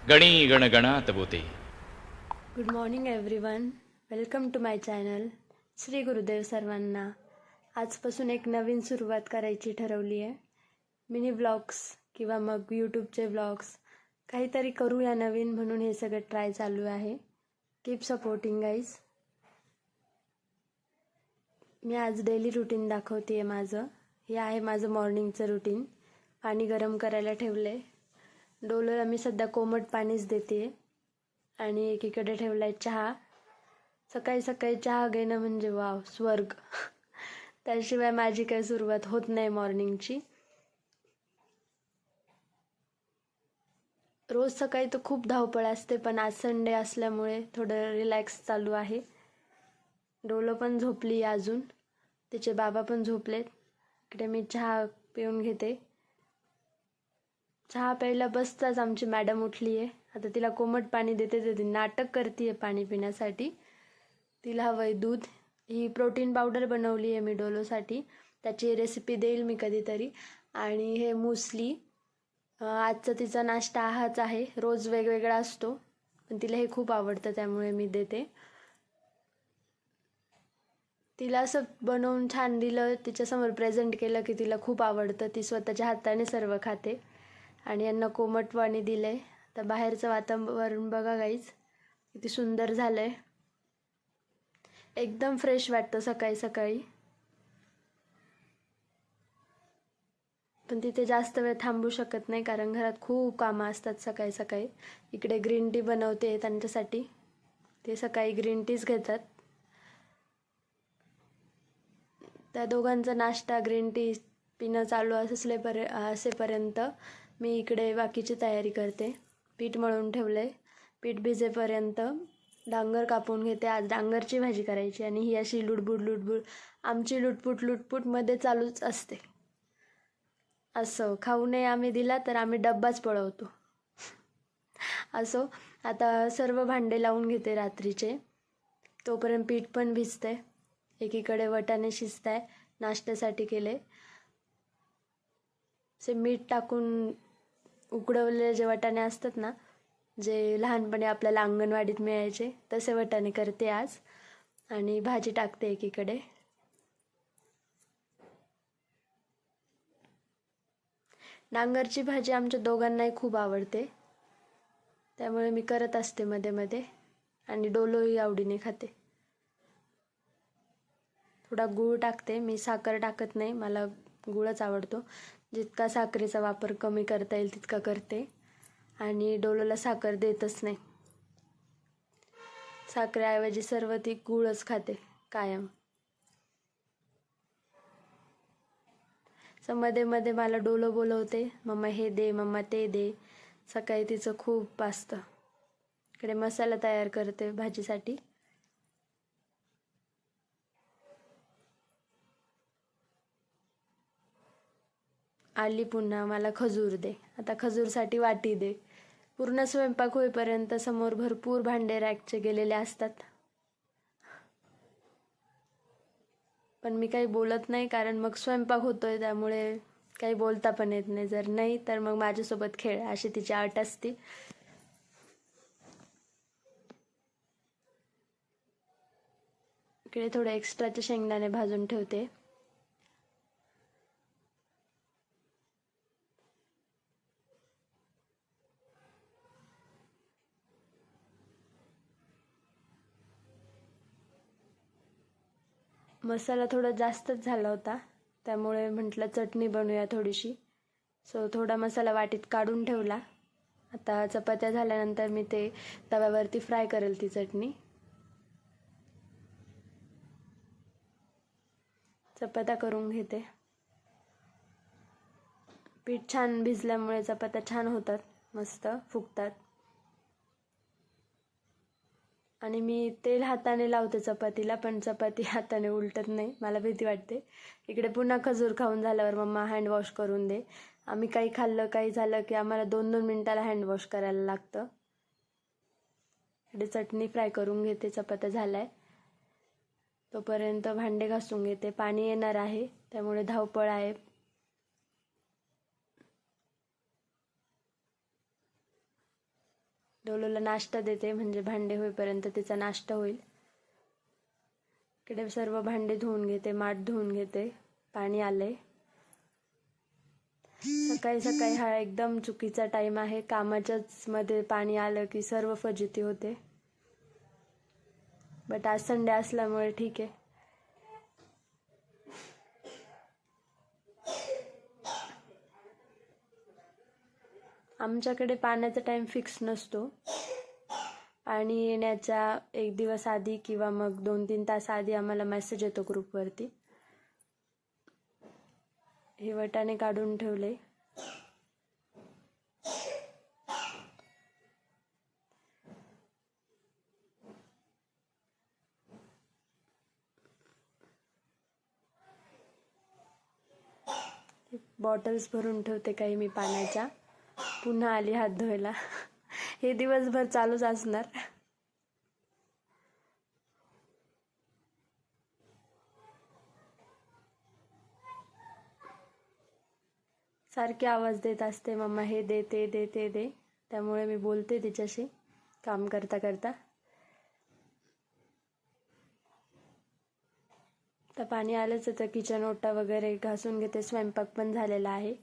गणी गणगणात बोते. Good morning everyone. Welcome to my channel. Shri Gurudev सर्वांना. आजपासून एक नवीन सुरुवात करायची ठरवली आहे. मिनी व्लॉग्स किंवा मग यूट्यूबचे व्लॉग्स काहीतरी करूया नवीन, म्हणून हे सगळं ट्राय चालू आहे. Keep supporting guys. मी आज डेली रुटीन दाखवते आहे माझं. हे आहे माझं मॉर्निंगचं रुटीन. पाणी गरम करायला ठेवलं आहे. डोलरला मी सध्या कोमट पाणीच देते आणि एकीकडे ठेवला आहे चहा. सकाळी सकाळी चहा घेणं म्हणजे वाव, स्वर्ग. त्याशिवाय माझी काही सुरुवात होत नाही मॉर्निंगची. रोज सकाळी तर खूप धावपळ असते, पण आज संडे असल्यामुळे थोडं रिलॅक्स चालू आहे. डोलो पण झोपली अजून, तिचे बाबा पण झोपलेत. इकडे मी चहा पिऊन घेते. चहा प्यायला बसताच आमची मॅडम उठली आहे. आता तिला कोमट पाणी देते ती नाटक करते आहे पाणी पिण्यासाठी. तिला हवं आहे दूध. ही प्रोटीन पावडर बनवली आहे मी डोलोसाठी. त्याची रेसिपी देईल मी कधीतरी. आणि हे मुसली, आजचा तिचा नाश्ता हाच आहे. रोज वेगवेगळा असतो, पण तिला हे खूप आवडतं त्यामुळे मी देते. तिला असं बनवून छान दिलं, तिच्यासमोर प्रेझेंट केलं की तिला खूप आवडतं. ती स्वतःच्या हाताने सर्व खाते. आणि यांना कोमट पाणी दिलं आहे. आता बाहेरचं वातावरण बघा गाईज, किती सुंदर झालं आहे. एकदम फ्रेश वाटतं सकाळी सकाळी. पण तिथे जास्त वेळ थांबू शकत नाही, कारण घरात खूप कामं असतात सकाळी सकाळी. इकडे ग्रीन टी बनवते त्यांच्यासाठी. ते सकाळी ग्रीन टीच घेतात. त्या दोघांचा नाश्ता ग्रीन टी पिणं चालू असेपर्यंत मी इकडे बाकीची तयारी करते. पीठ मळून ठेवले. पीठ भिजेपर्यंत डांगर कापून घेते. आज डांगरची भाजी करायची आणि ही अशी लुडबुड लुडबुड आमची लुटपुट मध्ये चालूच असते. असं खाऊ नये आम्ही दिला तर आम्ही डब्बाच पळवतो. असो, आता सर्व भांडे लावून घेते रात्रीचे. तोपर्यंत पीठ पण भिजते. एकीकडे वटाणे शिजताय, नाश्त्यासाठी केले. से मीठ टाकून उकडवलेले जे वटाणे असतात ना, जे लहानपणी आपल्याला अंगणवाडीत मिळायचे, तसे वटाणे करते आज. आणि भाजी टाकते एकीकडे. डांगरची भाजी आमच्या दोघांनाही खूप आवडते, त्यामुळे मी करत असते मध्ये मध्ये. आणि डोलोही आवडीने खाते. थोडा गूळ टाकते मी, साखर टाकत नाही, मला गूळच आवडतो. जितका साखरेचा वापर कमी करता येईल तितका करते. आणि डोलोला साखर देतच नाही. साखरेऐवजी सर्व ती गूळच खाते कायम. मध्ये मध्ये मला डोलो बोलवते, मम्मा हे दे, मम्मा ते दे. सकाळी तिचं खूप असतं. इकडे मसाला तयार करते भाजीसाठी. आली पुन्हा, मला खजूर दे. आता खजूरसाठी वाटी दे. पूर्ण स्वयंपाक होईपर्यंत समोर भरपूर भांडे रॅकचे गेलेले असतात. पण मी काही बोलत नाही, कारण मग स्वयंपाक होतोय त्यामुळे काही बोलता पण येत नाही. जर नाही तर मग माझ्यासोबत खेळ, अशी तिची अट असते. इकडे थोडे एक्स्ट्राचे शेंगदाणे भाजून ठेवते. मसाला थोडा जास्तच झाला होता, त्यामुळे म्हटलं चटणी बनवूया थोडीशी. सो थोडा मसाला वाटीत काढून ठेवला. आता चपात्या झाल्यानंतर मी ते तव्यावरती फ्राय करेल ती चटणी. चपात्या करून घेते. पीठ छान भिजल्यामुळे चपात्या छान होतात, मस्त फुगतात. आणि मी तेल हाताने लावते चपातीला, पण चपाती हाताने उलटत नाही, मला भीती वाटते. इकडे पुन्हा खजूर खाऊन झाल्यावर मम्मा हँडवॉश करून दे. आम्ही काही खाल्लं काही झालं की आम्हाला 2-2 मिनिटाला हँडवॉश करायला लागतं. इकडे चटणी फ्राय करून घेते. चपात्या झालाय तोपर्यंत भांडे घासून घेते. पाणी येणार आहे त्यामुळे धावपळ आहे. डोलूला नाश्ता देते, म्हणजे भांडे होईपर्यंत तिचा नाश्ता होईल. इकडे सर्व भांडे धुवून घेते, माठ धुवून घेते. पाणी आले. सकाळी सकाळी हा एकदम चुकीचा टाइम आहे. कामाच्याच मध्ये पाणी आलं की सर्व फजिती होते. बट आज संडे असल्यामुळे ठीक आहे. आमच्याकडे पाण्याचा टाइम फिक्स नसतो. पाणी येण्याच्या एक दिवस आधी किंवा मग 2-3 तास आधी आम्हाला मेसेज येतो ग्रुपवरती. हे वटाणे काढून ठेवले. बॉटल्स भरून ठेवते काही मी पाण्याच्या. पुन्हा आली हात धुवायला. हे दिवसभर चालूच असणार. सारखे आवाज देत असते, मम्मा हे दे, ते दे, ते दे. त्यामुळे मी बोलते तिच्याशी काम करता करता. तर पाणी आलंच तर किचन ओटा वगैरे घासून घेते. स्वयंपाक पण झालेला आहे.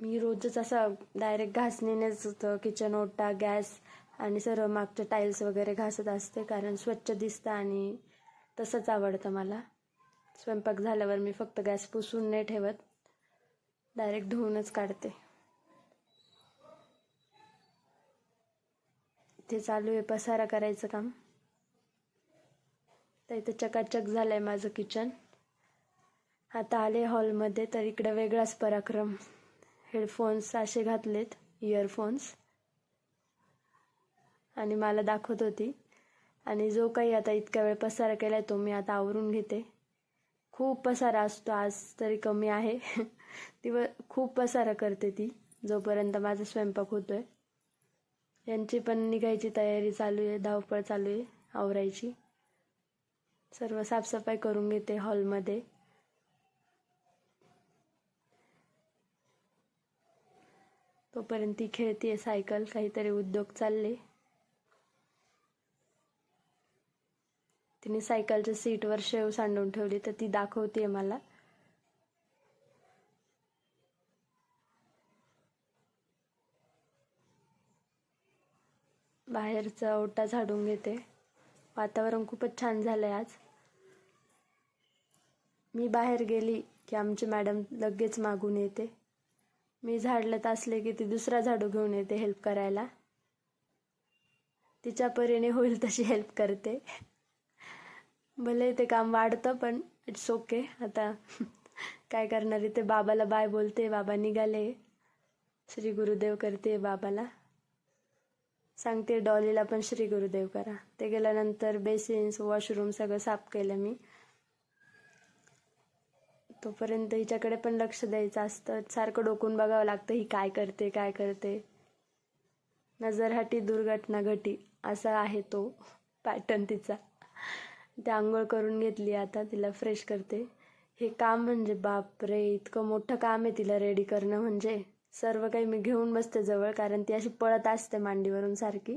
मी रोजच असं डायरेक्ट घासणीनेच किचन ओटा, गॅस आणि सर्व मागचे टाईल्स वगैरे घासत असते, कारण स्वच्छ दिसतं आणि तसंच आवडतं मला. स्वयंपाक झाल्यावर मी फक्त गॅस पुसून नाही ठेवत, डायरेक्ट धुवूनच काढते. ते चालू आहे पसारा करायचं काम. तर इथं चकाचक झालंय माझं किचन. आता आले हॉलमध्ये, तर इकडे वेगळाच पराक्रम. हेडफोन्स असे घातलेत, इयरफोन्स, आणि मला दाखवत होती. आणि जो काही आता इतक्या वेळ पसारा केलाय तो मी आता आवरून घेते. खूप पसारा असतो, आज तरी कमी आहे. खूप पसारा करते ती जोपर्यंत माझा स्वयंपाक होतोय. यांची पण निघायची तयारी चालू आहे, धावपळ चालू आहे आवरायची. सर्व साफसफाई करून घेते हॉलमध्ये. तोपर्यंत ती खेळतीये सायकल. काहीतरी उद्योग चालले. तिने सायकलच्या सीटवर शेव सांडून ठेवली, तर ती दाखवते मला. बाहेरचा ओटा झाडून घेते. वातावरण खूपच छान झालंय आज. मी बाहेर गेली की आमची मॅडम लगेच मागून येते. मी झाडलत असले की ती दुसरा झाडू घेऊन येते हेल्प करायला. तिच्या परीने होईल तशी हेल्प करते. भले ते काम वाढतं पण इट्स ओके. आता काय करणार. ते बाबाला बाय बोलते, बाबा निघाले. श्री गुरुदेव करते बाबाला. सांगते डॉलीला पण श्री गुरुदेव करा. ते गेल्यानंतर बेसिन्स, वॉशरूम सगळं साफ केलं मी. तोपर्यंत हिच्याकडे पण लक्ष द्यायचं असतं. सारखं डोकून बघावं लागतं ही काय करते काय करते. नजर हटी दुर्घटना घटी, असा आहे तो पॅटर्न तिचा. ते आंघोळ करून घेतली, आता तिला फ्रेश करते. हे काम म्हणजे बापरे, इतकं मोठं काम आहे तिला रेडी करणं. म्हणजे सर्व काही मी घेऊन बसते जवळ, कारण ती अशी पळत असते मांडीवरून सारखी.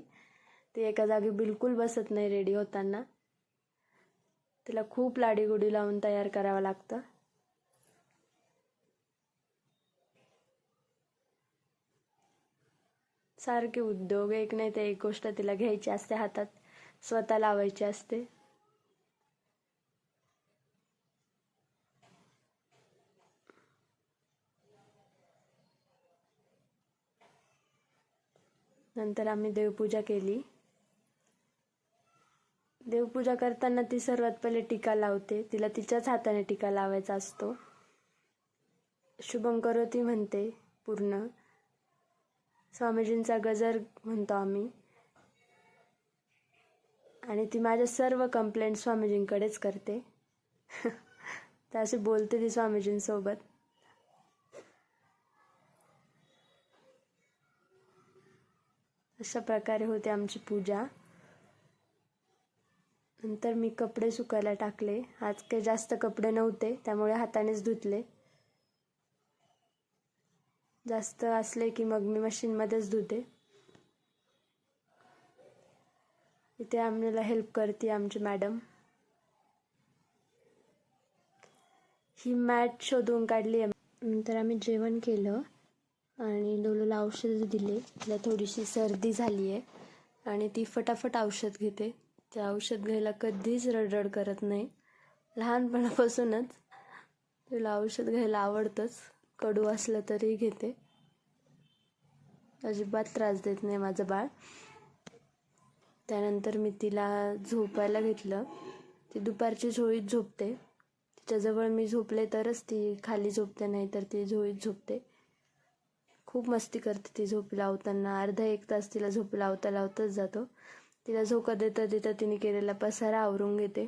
ती एका जागी बिलकुल बसत नाही रेडी होताना. तिला खूप लाडीगुडी लावून तयार करावं लागतं. सारखे उद्योग, एक नाही तर एक गोष्ट तिला घ्यायची असते हातात, स्वतः लावायची असते. नंतर आम्ही देवपूजा केली. देवपूजा करताना ती सर्वात पहिले टीका लावते. तिला तिच्याच हाताने टीका लावायचा असतो. शुभं करोती म्हणते पूर्ण. स्वामीजींचा गजर म्हणतो आम्ही. आणि ती माझ्या सर्व कंप्लेंट स्वामीजींकडेच करते. तर अशी बोलते ती स्वामीजींसोबत. अशा प्रकारे होते आमची पूजा. नंतर मी कपडे सुकायला टाकले. आज काही जास्त कपडे नव्हते, त्यामुळे हातानेच धुतले. जास्त असले की मग मी मशीनमध्येच धुते. इथे आम्हाला हेल्प करते आमची मॅडम. ही मॅट शोधून काढली आहे. नंतर आम्ही जेवण केलं आणि डोलूला औषधं दिले. तिला थोडीशी सर्दी झाली आहे आणि ती फटाफट औषध घेते. ते औषध घ्यायला कधीच रडरड करत नाही. लहानपणापासूनच तिला औषध घ्यायला आवडतंच. कडू असलं तरी घेते. अजिबात त्रास देत नाही माझं बाळ. त्यानंतर मी तिला झोपायला घेतलं. ती दुपारची झोळीत झोपते. तिच्याजवळ मी झोपले तरच ती खाली झोपते, नाही तर ती झोळीत झोपते. खूप मस्ती करते ती झोपी लावताना. अर्धा एक तास तिला झोपी लावताच जातो. तिला झोका देता देता तिने केलेला पसारा आवरून घेते.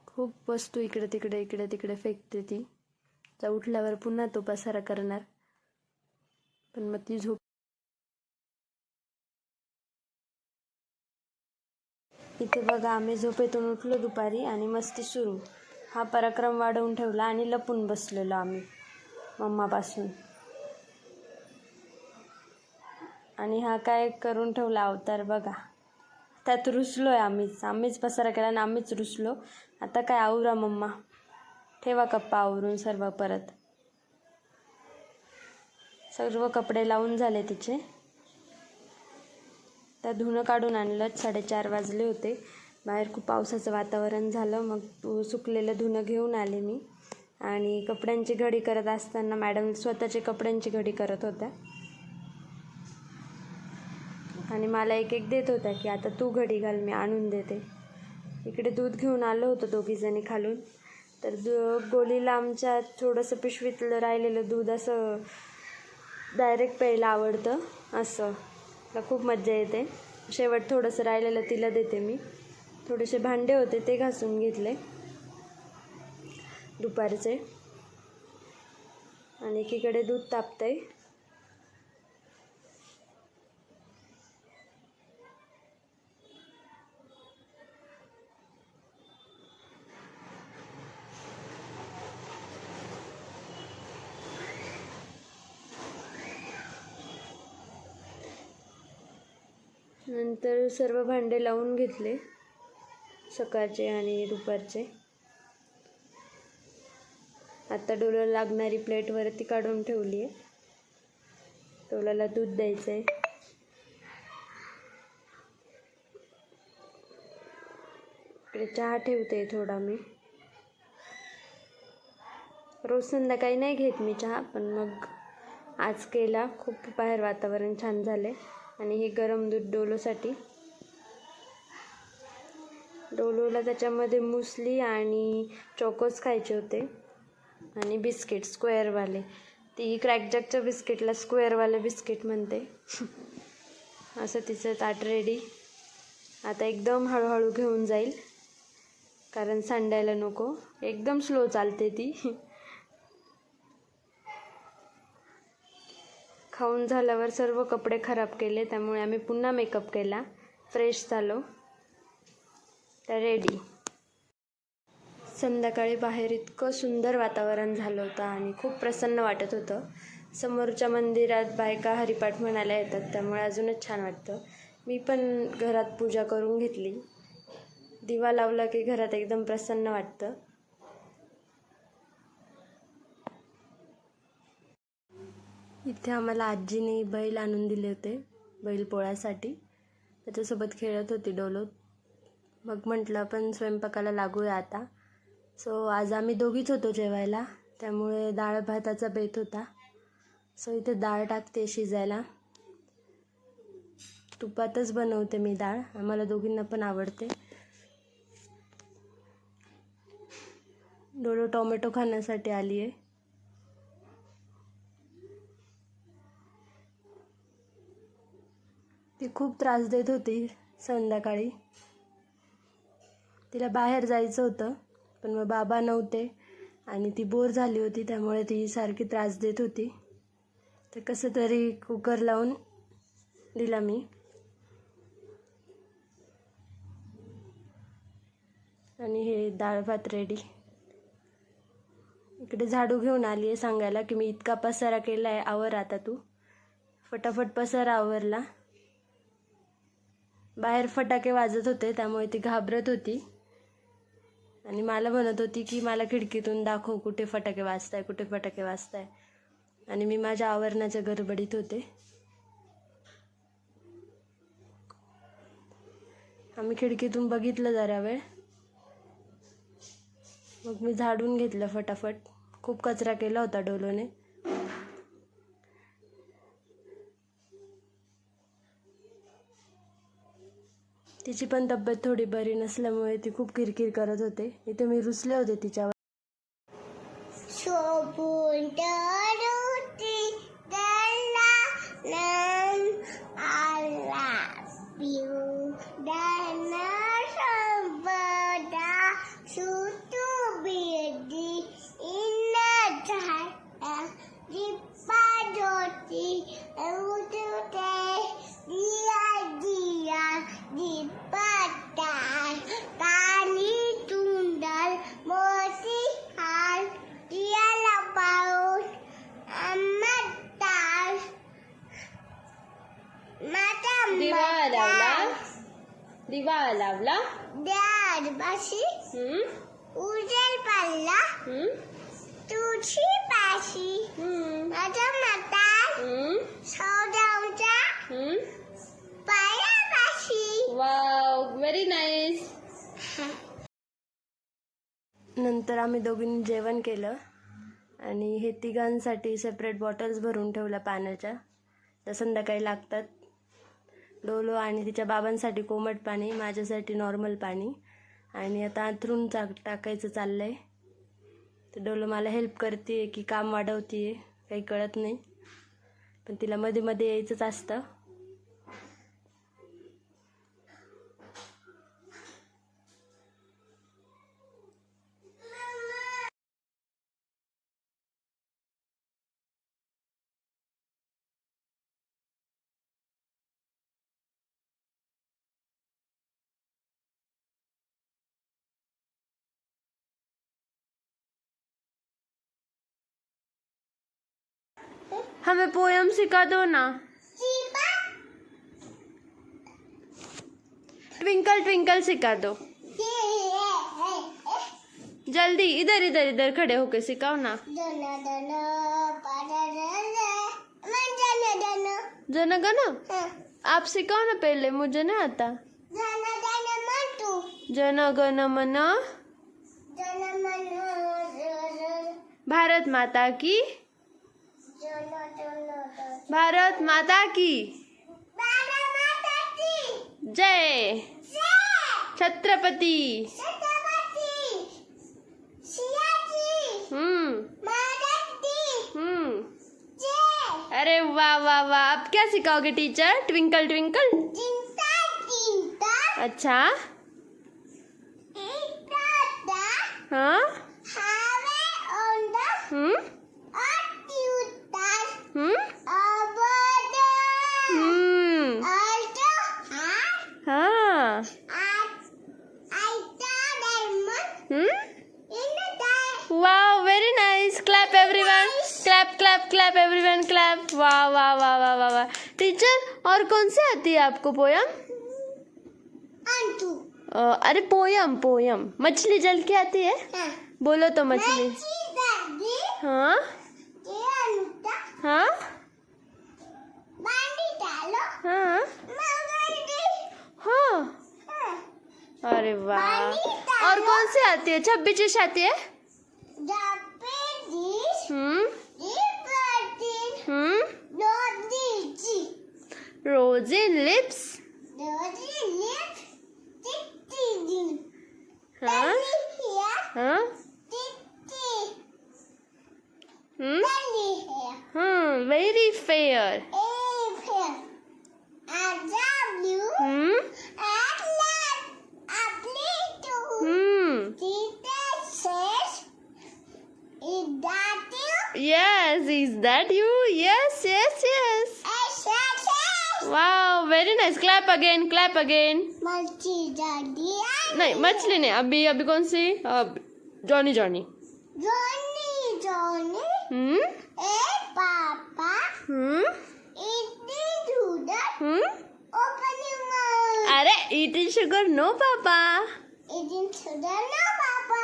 खूप वस्तू इकडे तिकडे फेकते ती. उठल्यावर पुन्हा तो पसारा करणार. पण मग ती झोप. इथे बघा, आम्ही झोपेतून उठलो दुपारी आणि मस्ती सुरू. हा पराक्रम वाढवून ठेवला आणि लपून बसलेलो आम्ही मम्मापासून. आणि हा काय करून ठेवला अवतार बघा. त्यात रुसलोय आम्हीच पसारा केला आणि आम्हीच रुसलो. आता काय आवरा मम्मा, ठेवा कप्पा आवरून सर्व. परत सर्व कपडे लावून झाले तिचे. त्या धुणं काढून आणलं. 4:30 वाजले होते. बाहेर खूप पावसाचं वातावरण झालं. मग सुकलेलं धुणं घेऊन आले मी. आणि कपड्यांची घडी करत असताना मॅडम स्वतःची कपड्यांची घडी करत होत्या आणि मला एक एक देत होत्या की आता तू घडी घाल, मी आणून देते. इकडे दूध घेऊन आलं होतं दोघीजणी खालून. तर गोलीला आमच्या थोडंसं पिशवीतलं राहिलेलं दूध असं डायरेक्ट प्यायला आवडतं. असं तर खूप मज्जा येते. शेवट थोडंसं राहिलेलं तिला देते मी. थोडेसे भांडे होते ते घासून घेतले दुपारचे. आणि एकीकडे दूध तापतंय. नंतर सर्व भांडे लावून घेतले, सकाळचे आणि दुपारचे. आता डोलाला लागणारी प्लेट वरती काढून ठेवली आहे. डोलाला दूध द्यायचं आहे. इकडे चहा ठेवते थोडा मी. रोज संध्याकाळी नाही घेत मी चहा, पण मग आज केला. खूप बाहेर वातावरण छान झाले. आणि हे गरम दूध डोलोसाठी. डोलोला त्याच्यामध्ये मुसली आणि चोकोज खायचे होते आणि बिस्किट स्क्वेअरवाले. ती क्रॅकजॅकच्या बिस्किटला स्क्वेअरवाले बिस्किट म्हणते. असं तिचं ताट रेडी. आता एकदम हळूहळू घेऊन जाईल, कारण सांडायला नको. एकदम स्लो चालते ती. खाऊन झाल्यावर सर्व कपडे खराब केले, त्यामुळे आम्ही पुन्हा मेकअप केला. फ्रेश झालो. तर रेडी. संध्याकाळी बाहेर इतकं सुंदर वातावरण झालं होतं आणि खूप प्रसन्न वाटत होतं. समोरच्या मंदिरात बायका हरिपाठ म्हणायला येतात, त्यामुळे अजूनच छान वाटतं. मी पण घरात पूजा करून घेतली. दिवा लावला की घरात एकदम प्रसन्न वाटतं. इथे आम्हाला आजीने बैल आणून दिले होते बैलपोळ्यासाठी. त्याच्यासोबत खेळत होती डोलो. मग म्हटलं आपण स्वयंपाकाला लागूया आता. सो आज आम्ही दोघीच होतो जेवायला, त्यामुळे डाळ भाताचा बेत होता. सो इथे डाळ टाकते शिजायला. तुपातच बनवते मी डाळ, आम्हाला दोघींना पण आवडते. डोलो टोमॅटो खाण्यासाठी आली आहे. ती खूप त्रास देत होती संध्याकाळी. तिला बाहेर जायचं होतं, पण मग बाबा नव्हते आणि ती बोर झाली होती, त्यामुळे ती सारखी त्रास देत होती. तर कसं तरी कुकर लावून दिला मी. आणि हे डाळ भात रेडी. इकडे झाडू घेऊन आली आहे सांगायला की मी इतका पसारा केला आहे, आवर आता तू. फटाफट पसारा आवरला. बाहेर फटाके वाजत होते त्यामुळे ती घाबरत होती आणि मला म्हणत होती की मला खिडकीतून दाखव कुठे फटाके वाजताय, कुठे फटाके वाजताय. आणि मी माझ्या आवरण्याच्या गडबडीत होते. आम्ही खिडकीतून बघितलं जरा वेळ, मग मी झाडून घेतलं फटाफट. खूप कचरा केला होता डोलोने. तिची पण तब्येत थोडी बरी नसल्यामुळे ती खूप किरकिर करत होते. इथे मी रुसले होते तिच्यावर. दिवा लावला द्याडबाशी उजेड पडला तुळशी पाशी माझ्या माता सौदाच्या पायापाशी. Wow, very nice. नंतर आम्ही दोघींनी जेवण केलं आणि हे तिघांसाठी सेपरेट बॉटल्स भरून ठेवल्या पाण्याच्या, त्या संध्याकाळी लागतात. डोलो आणि तिच्या बाबांसाठी कोमट पाणी, माझ्यासाठी नॉर्मल पाणी. आणि आता अंथरूण टाकायचं चाललं आहे. तर डोलो मला हेल्प करते की काम वाढवते, काही कळत नाही, पण तिला मध्ये मध्ये यायचंच असतं. हमें पोयम सिखा दो ना. ट्विंकल ट्विंकल सिखा दो जल्दी. इधर इधर इधर खड़े होके सिखाओ ना. जन गण आप सिखाओ ना पहले, मुझे नहीं आता. जन गण मन भारत माता की, भारत माता की जय. छत्रपति अरे वाह वाह वाह. आप क्या सिखाओगे टीचर? Twinkle twinkle. अच्छा हाँ. हाँ. Wow, very nice. Clap everyone. Clap clap clap everyone clap. वाह वाह वाह वाह वाह वाह. टीचर और कौन सी आती है आपको पोयम? अरे पोयम पोयम. मछली जल की आती है? बोलो तो मछली. हाँ हाँ हाँ हाँ. अरे वाह. और कौन सी आती है? 26 आती है? Rosy lips. हाँ हाँ very fair. Yes, is that you? Yes, yes, yes. Wow, very nice. Clap again, clap again. नहीं मछली नहीं, अभी अभी कौन सी? Johnny Johnny. जॉनी जॉनी ए पापा इतनी दूध open your mouth अरे eating sugar no papa. eating sugar no papa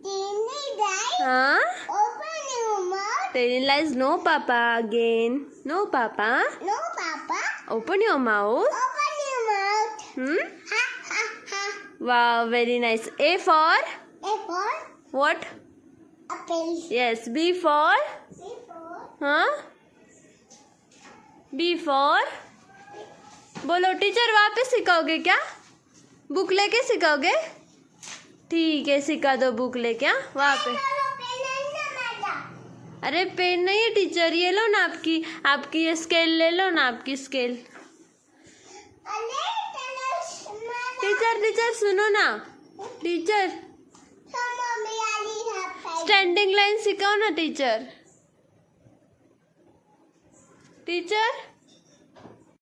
tiny guy हाँ open your mouth telling lies no papa again no papa no papa open your mouth open your mouth ha ha ha wow very nice A for A for what apple yes B for C for हाँ B for बोलो teacher वापस सिखाओगे क्या? Book लेके सिखाओगे? ठीक है सिखा दो book लेके हाँ वहाँ पे। अरे पेन नहीं है टीचर, ये लो ना आपकी ये स्केल ले लो ना, आपकी स्केल। टीचर सुनो ना टीचर, स्टैंडिंग लाइन सिखाओ ना टीचर।